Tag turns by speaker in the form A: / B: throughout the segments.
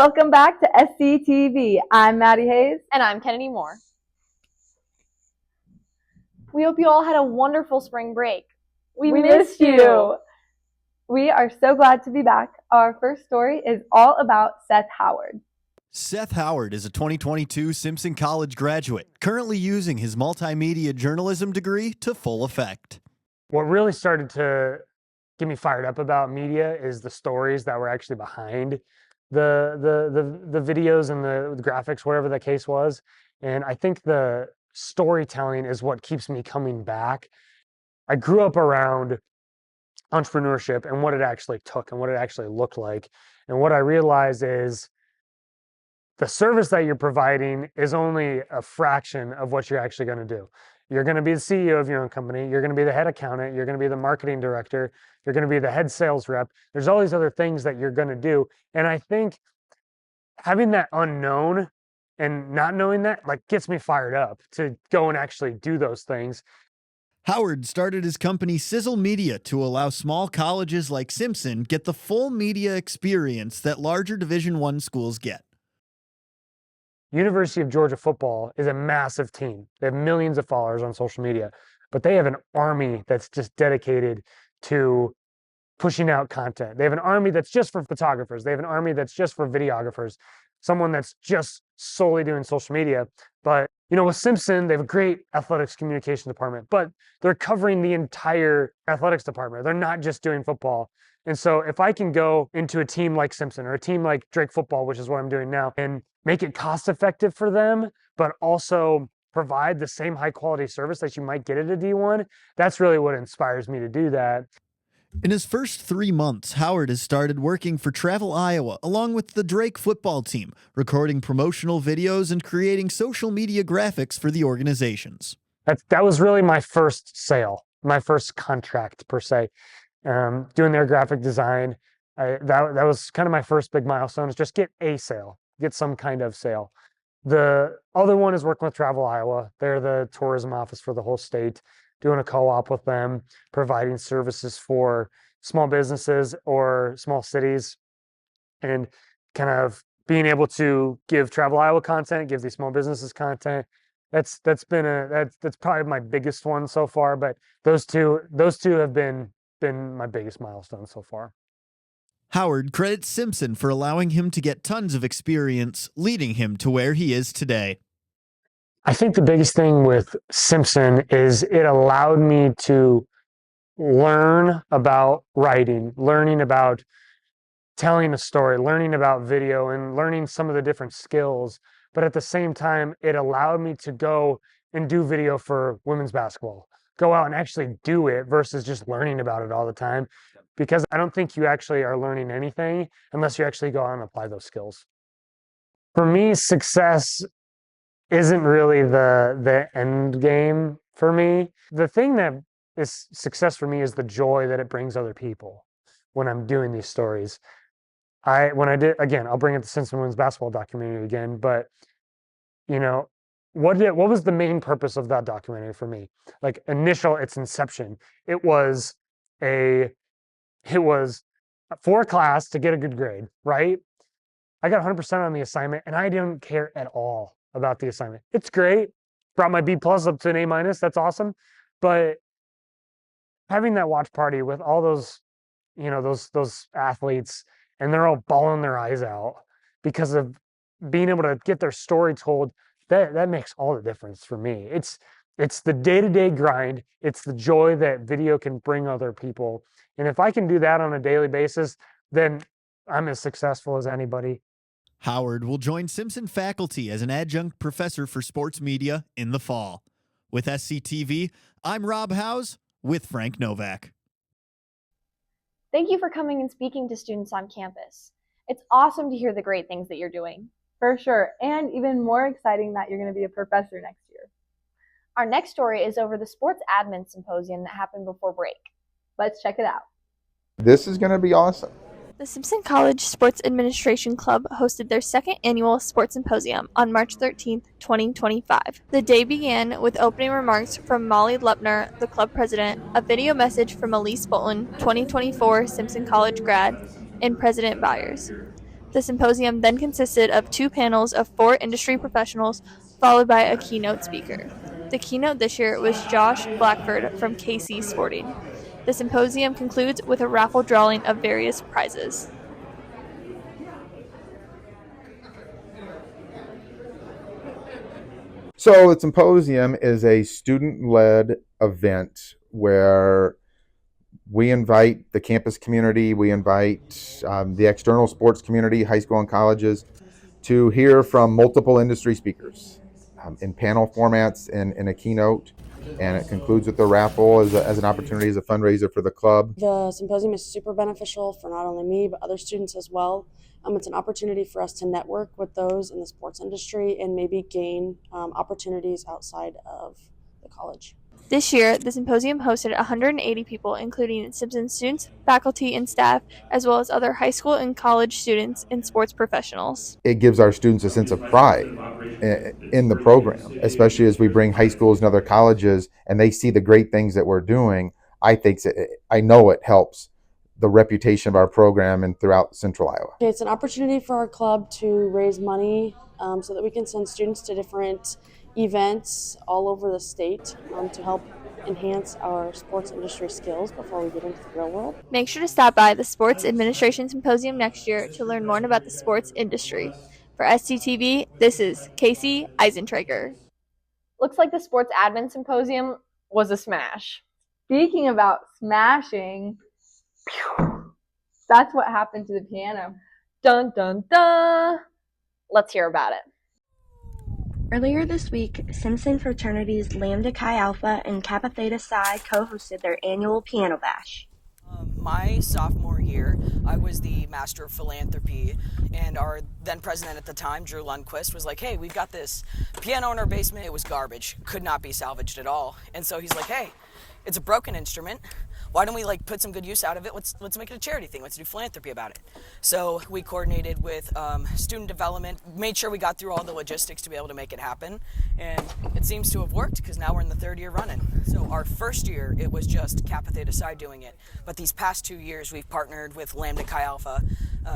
A: Welcome back to SCTV. I'm Maddie Hayes.
B: And I'm Kennedy Moore. We hope you all had a wonderful spring break.
A: We missed you. We are so glad to be back. Our first story is all about Seth Howard.
C: Seth Howard is a 2022 Simpson College graduate, currently using his multimedia journalism degree to full effect.
D: What really started to get me fired up about media is the stories that were actually behind the videos and the graphics, whatever the case was. And I think the storytelling is what keeps me coming back. I grew up around entrepreneurship and what it actually took and what it actually looked like. And what I realized is the service that you're providing is only a fraction of what you're actually going to do. You're going to be the CEO of your own company. You're going to be the head accountant. You're going to be the marketing director. You're going to be the head sales rep. There's all these other things that you're going to do. And I think having that unknown and not knowing that gets me fired up to go and actually do those things.
C: Howard started his company Sizzle Media to allow small colleges like Simpson get the full media experience that larger Division I schools get.
D: University of Georgia football is a massive team. They have millions of followers on social media, but they have an army that's just dedicated to pushing out content. They have an army that's just for photographers. They have an army that's just for videographers, someone that's just solely doing social media. But, with Simpson, they have a great athletics communication department, but they're covering the entire athletics department. They're not just doing football. And so if I can go into a team like Simpson or a team like Drake football, which is what I'm doing now, and make it cost effective for them, but also provide the same high quality service that you might get at a D1, that's really what inspires me to do that.
C: In his first 3 months, Howard has started working for Travel Iowa along with the Drake football team, recording promotional videos and creating social media graphics for the organizations.
D: That was really my first sale, my first contract per se. Doing their graphic design, that was kind of my first big milestone, is just get a sale, get some kind of sale. The other one is working with Travel Iowa. They're the tourism office for the whole state, doing a co-op with them, providing services for small businesses or small cities, and kind of being able to give Travel Iowa content, give these small businesses content. That's probably my biggest one so far, but those two have been my biggest milestone so far.
C: Howard credits Simpson for allowing him to get tons of experience, leading him to where he is today.
D: I think the biggest thing with Simpson is it allowed me to learn about writing, learning about telling a story, learning about video, and learning some of the different skills. But at the same time, it allowed me to go and do video for women's basketball. Go out and actually do it versus just learning about it all the time, because I don't think you actually are learning anything unless you actually go out and apply those skills. For me, success isn't really the end game for me. The thing that is success for me is the joy that it brings other people when I'm doing these stories. I'll bring up the Simpson women's basketball documentary again, but what was the main purpose of that documentary for me? Its inception, it was for a class to get a good grade, right? I got 100% on the assignment and I didn't care at all about the assignment. It's great. Brought my B+ up to an A-. That's awesome. But having that watch party with all those, those athletes, and they're all bawling their eyes out because of being able to get their story told, that makes all the difference for me. It's the day-to-day grind. It's the joy that video can bring other people. And if I can do that on a daily basis, then I'm as successful as anybody.
C: Howard will join Simpson faculty as an adjunct professor for sports media in the fall. With SCTV, I'm Rob Howes with Frank Novak.
B: Thank you for coming and speaking to students on campus. It's awesome to hear the great things that you're doing.
A: For sure, and even more exciting that you're going to be a professor next year.
B: Our next story is over the Sports Admin Symposium that happened before break.
A: Let's check it out.
E: This is going to be awesome.
F: The Simpson College Sports Administration Club hosted their second annual Sports Symposium on March 13, 2025. The day began with opening remarks from Molly Lepner, the club president, a video message from Elise Bolton, 2024 Simpson College grad, and President Byers. The symposium then consisted of 2 panels of 4 industry professionals, followed by a keynote speaker. The keynote this year was Josh Blackford from Kacie Sporting. The symposium concludes with a raffle drawing of various prizes.
E: So the symposium is a student-led event where we invite the campus community, we invite the external sports community, high school and colleges, to hear from multiple industry speakers in panel formats and in a keynote. And it concludes with the raffle as an opportunity, as a fundraiser for the club.
G: The symposium is super beneficial for not only me, but other students as well. It's an opportunity for us to network with those in the sports industry and maybe gain opportunities outside of the college.
F: This year, the symposium hosted 180 people, including Simpson students, faculty, and staff, as well as other high school and college students and sports professionals.
E: It gives our students a sense of pride in the program, especially as we bring high schools and other colleges and they see the great things that we're doing. I know it helps the reputation of our program and throughout Central Iowa.
G: It's an opportunity for our club to raise money so that we can send students to different events all over the state to help enhance our sports industry skills before we get into the real world.
F: Make sure to stop by the Sports Administration Symposium next year to learn more about the sports industry. For SCTV, this is Kacie Eisentrager.
B: Looks like the Sports Admin Symposium was a smash.
A: Speaking about smashing, that's what happened to the piano.
B: Dun, dun, dun. Let's hear about it.
H: Earlier this week, Simpson fraternities Lambda Chi Alpha and Kappa Theta Psi co-hosted their annual piano bash.
I: My sophomore year, I was the Master of Philanthropy, and our then president at the time, Drew Lundquist, was like, hey, we've got this piano in our basement. It was garbage, could not be salvaged at all. And so he's like, hey, it's a broken instrument. Why don't we put some good use out of it? Let's make it a charity thing. Let's do philanthropy about it. So we coordinated with student development, made sure we got through all the logistics to be able to make it happen. And it seems to have worked because now we're in the 3rd year running. So our first year, it was just Kappa Theta Psi doing it. But these past 2 years, we've partnered with Lambda Chi Alpha,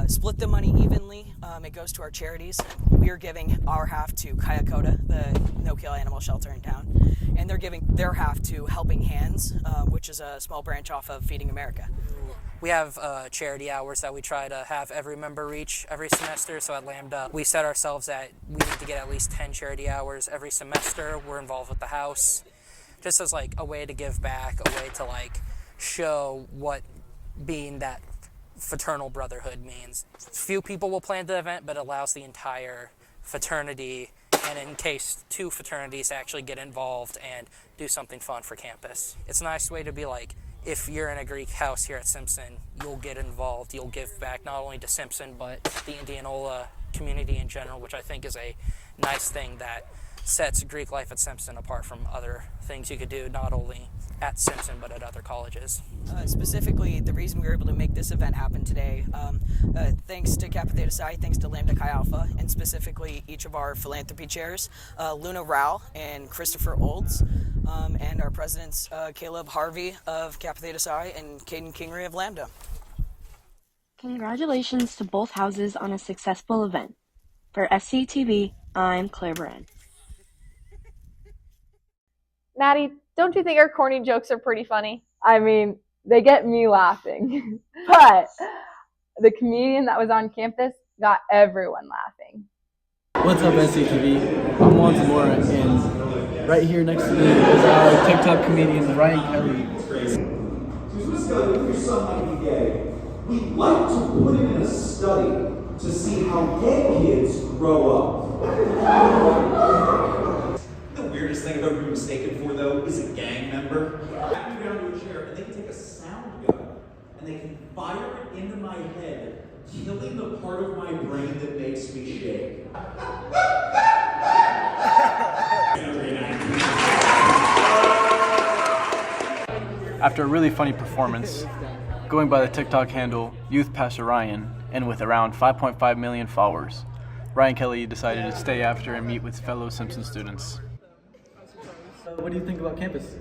I: split the money evenly. It goes to our charities. We are giving our half to Kayakota, the no-kill animal shelter in town. And they're giving their half to Helping Hands, which is a small branch off of Feeding America.
J: We have charity hours that we try to have every member reach every semester. So at Lambda, we set ourselves at we need to get at least 10 charity hours every semester. We're involved with the house, just as a way to give back, a way to show what being that fraternal brotherhood means. Few people will plan the event, but it allows the entire fraternity, and in case 2 fraternities actually get involved and do something fun for campus. It's a nice way to be if you're in a Greek house here at Simpson, you'll get involved, you'll give back not only to Simpson, but the Indianola community in general, which I think is a nice thing that sets Greek life at Simpson apart from other things you could do, not only at Simpson, but at other colleges.
I: Specifically, the reason we were able to make this event happen today, thanks to Kappa Theta Psi, thanks to Lambda Chi Alpha, and specifically each of our philanthropy chairs, Luna Rao and Christopher Olds, and our presidents, Caleb Harvey of Kappa Theta Psi and Caden Kingery of Lambda.
H: Congratulations to both houses on a successful event. For SCTV, I'm Clare Veren.
B: Maddie, don't you think our corny jokes are pretty funny?
A: I mean, they get me laughing. But the comedian that was on campus got everyone laughing.
K: What's up, SCTV? I'm Juan Zamora, and right here next to me is our TikTok comedian, Ryan Kelly.
L: We'd like to put it in a study to see how gay kids grow up.
M: The weirdest thing I've ever been mistaken for, though, is a gang member. I can get onto a chair and they can take a sound gun and they can fire it into my head, killing the part of my brain that makes me shake.
K: After a really funny performance, going by the TikTok handle Youth Pastor Ryan, and with around 5.5 million followers, Ryan Kelly decided to stay after and meet with fellow Simpson students. What do you think about campus?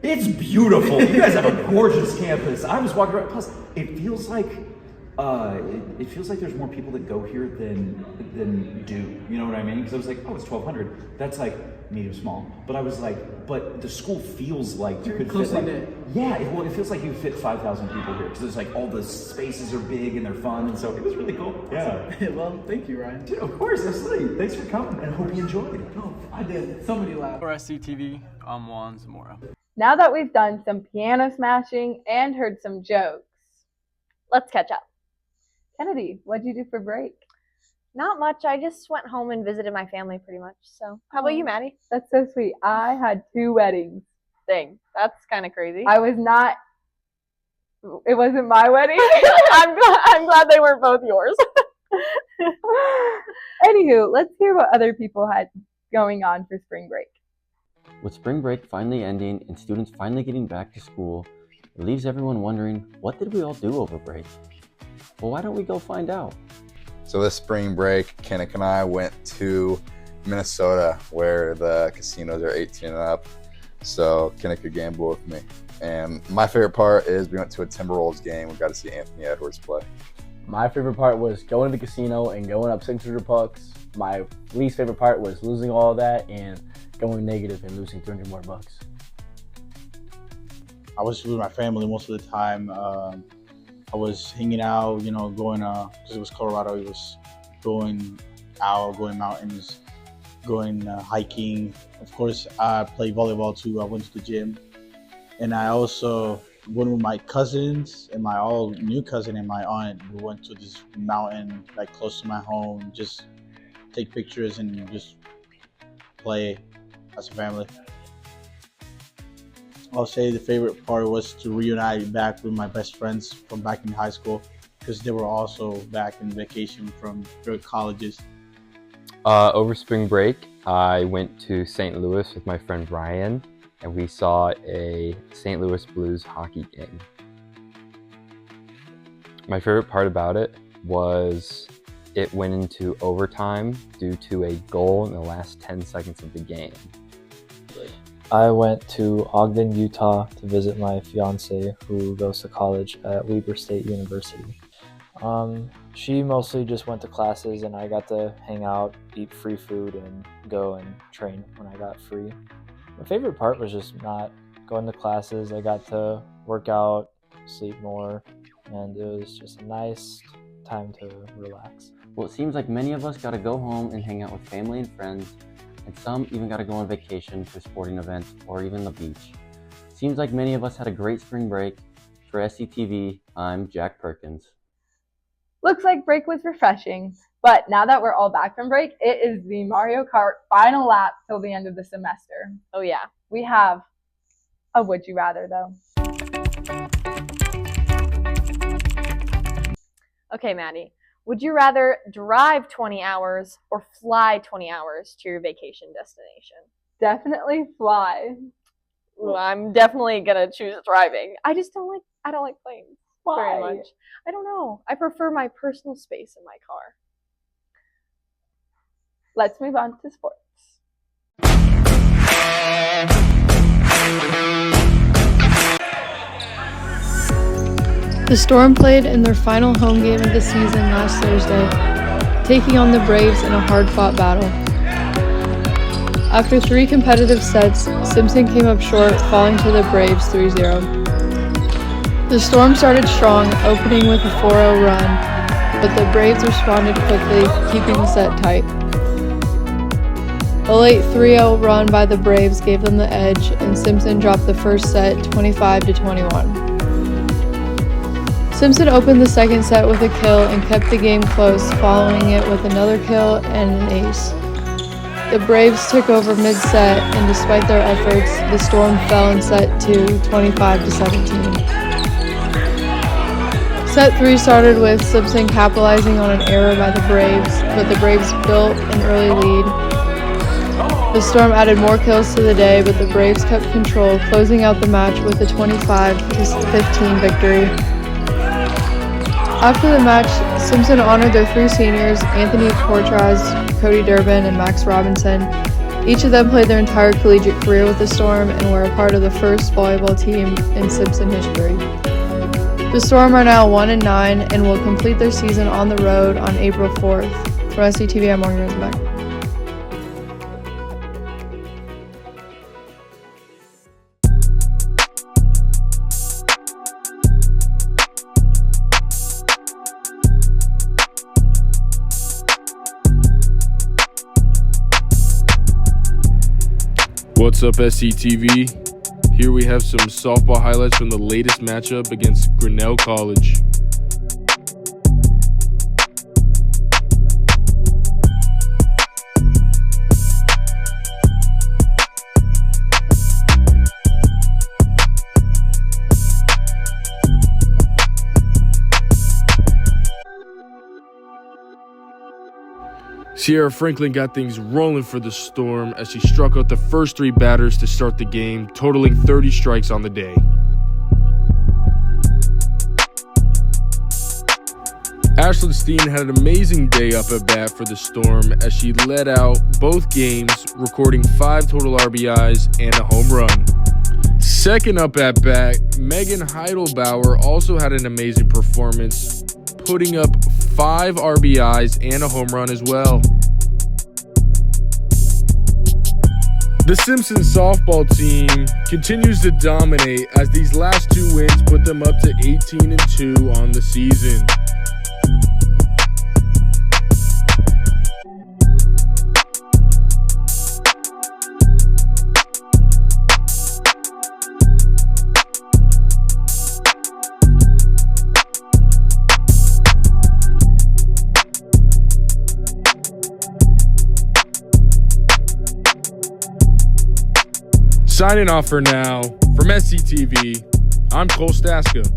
M: It's beautiful. You guys have a gorgeous campus. I was walking around, plus it feels like
N: It feels like there's more people that go here than do. You know what I mean? Because I was like, oh, it's 1,200. That's like medium small. But I was like, but the school feels like you could fit like, yeah. It feels like you fit 5,000 people here because it's like all the spaces are big and they're fun, and so it was really cool. Yeah.
K: Well, thank you, Ryan.
N: Dude, of course, absolutely. Thanks for coming, and I hope you enjoyed it.
K: No, I did. Somebody laughed. For SCTV, I'm Juan Zamora.
A: Now that we've done some piano smashing and heard some jokes,
B: let's catch up.
A: Kennedy, what'd you do for break?
B: Not much. I just went home and visited my family pretty much. So how about you, Maddie?
A: That's so sweet. I had 2 weddings.
B: Dang, that's kind of crazy.
A: It wasn't my wedding.
B: I'm glad they weren't both yours.
A: Anywho, let's hear what other people had going on for spring break.
O: With spring break finally ending and students finally getting back to school, it leaves everyone wondering, what did we all do over break? Well, why don't we go find out?
P: So this spring break, Kinnick and I went to Minnesota where the casinos are 18 and up. So Kinnick could gamble with me. And my favorite part is we went to a Timberwolves game. We got to see Anthony Edwards play.
Q: My favorite part was going to the casino and going up 600 bucks. My least favorite part was losing all of that and going negative and losing 300 more bucks.
R: I was with my family most of the time. I was hanging out, going, because it was Colorado, it was going out, going mountains, going hiking. Of course, I played volleyball too. I went to the gym. And I also went with my cousins and my all new cousin and my aunt. We went to this mountain like close to my home, just take pictures and just play as a family. I'll say the favorite part was to reunite back with my best friends from back in high school because they were also back in vacation from their colleges.
S: Over spring break, I went to St. Louis with my friend Ryan, and we saw a St. Louis Blues hockey game. My favorite part about it was it went into overtime due to a goal in the last 10 seconds of the game.
T: I went to Ogden, Utah to visit my fiance who goes to college at Weber State University. She mostly just went to classes and I got to hang out, eat free food, and go and train when I got free. My favorite part was just not going to classes. I got to work out, sleep more, and it was just a nice time to relax.
O: Well, it seems like many of us got to go home and hang out with family and friends, and some even got to go on vacation to a sporting event or even the beach. Seems like many of us had a great spring break. For SCTV, I'm Jack Perkins.
A: Looks like break was refreshing, but now that we're all back from break, it is the Mario Kart final lap till the end of the semester.
B: Oh yeah.
A: We have a would you rather though.
B: Okay, Maddie. Would you rather drive 20 hours or fly 20 hours to your vacation destination?
A: Definitely fly.
B: Well, I'm definitely gonna choose driving. I don't like planes.
A: Why?
B: Very much. I don't know. I prefer my personal space in my car.
A: Let's move on to sports.
U: The Storm played in their final home game of the season last Thursday, taking on the Braves in a hard-fought battle. After 3 competitive sets, Simpson came up short, falling to the Braves 3-0. The Storm started strong, opening with a 4-0 run, but the Braves responded quickly, keeping the set tight. A late 3-0 run by the Braves gave them the edge, and Simpson dropped the first set 25-21. Simpson opened the second set with a kill and kept the game close, following it with another kill and an ace. The Braves took over mid-set, and despite their efforts, the Storm fell in set 2, 25-17. Set 3 started with Simpson capitalizing on an error by the Braves, but the Braves built an early lead. The Storm added more kills to the day, but the Braves kept control, closing out the match with a 25-15 victory. After the match, Simpson honored their 3 seniors, Anthony Portraz, Cody Durbin, and Max Robinson. Each of them played their entire collegiate career with the Storm and were a part of the first volleyball team in Simpson history. The Storm are now 1-9 and will complete their season on the road on April 4th. For SCTV, I'm Morgan Rosenbeck.
D: What's up, SCTV? Here we have some softball highlights from the latest matchup against Grinnell College. Sierra Franklin got things rolling for the Storm as she struck out the first 3 batters to start the game, totaling 30 strikes on the day. Ashlyn Steen had an amazing day up at bat for the Storm as she led out both games, recording 5 total RBIs and a home run. Second up at bat, Megan Heidelbauer also had an amazing performance, putting up 5 RBIs and a home run as well. The Simpson softball team continues to dominate as these last 2 wins put them up to 18-2 on the season. Signing off for now, from SCTV, I'm Cole Staska.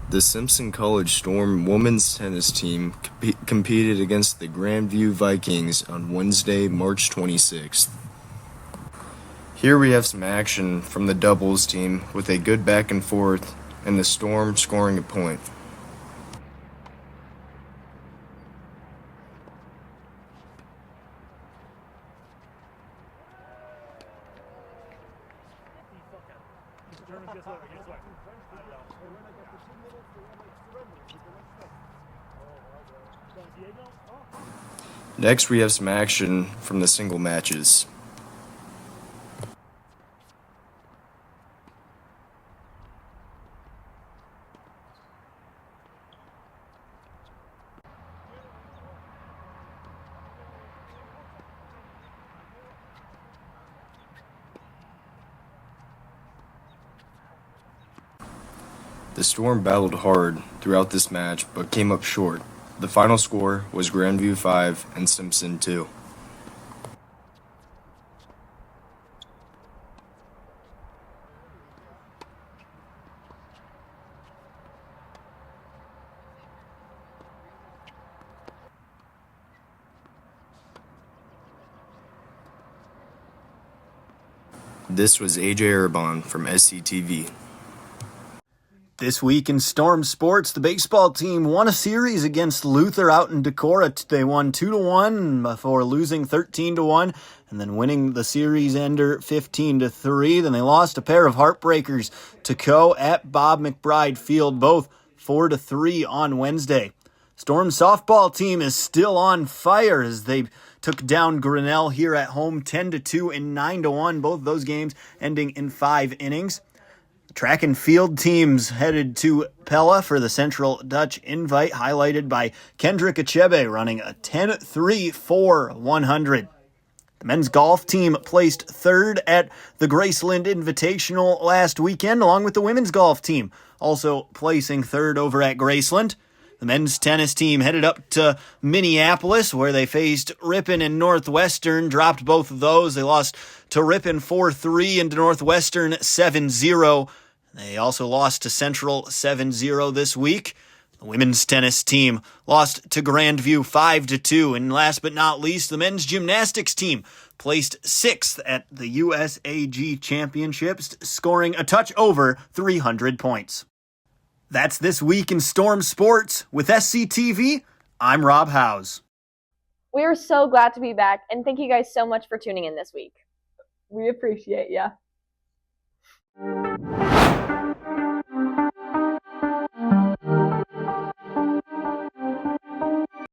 V: The Simpson College Storm women's tennis team competed against the Grandview Vikings on Wednesday, March 26th. Here we have some action from the doubles team with a good back and forth and the Storm scoring a point. Next, we have some action from the single matches. The Storm battled hard throughout this match, but came up short. The final score was Grandview 5 and Simpson 2. This was AJ Urbon from SCTV.
C: This week in Storm Sports, the baseball team won a series against Luther out in Decorah. They won 2-1 before losing 13-1 and then winning the series ender 15-3. Then they lost a pair of heartbreakers to Co at Bob McBride Field, both 4-3 on Wednesday. Storm softball team is still on fire as they took down Grinnell here at home 10-2 and 9-1, both those games ending in 5 innings. Track and field teams headed to Pella for the Central Dutch Invite, highlighted by Kendrick Achebe running a 10-3-4-100. The men's golf team placed third at the Graceland Invitational last weekend, along with the women's golf team, also placing third over at Graceland. The men's tennis team headed up to Minneapolis, where they faced Ripon and Northwestern, dropped both of those. They lost to Ripon 4-3 and to Northwestern 7-0. They also lost to Central 7-0 this week. The women's tennis team lost to Grandview 5-2. And last but not least, the men's gymnastics team placed 6th at the USAG Championships, scoring a touch over 300 points. That's This Week in Storm Sports. With SCTV, I'm Rob Howes.
B: We are so glad to be back, and thank you guys so much for tuning in this week.
A: We appreciate ya.
C: Bye.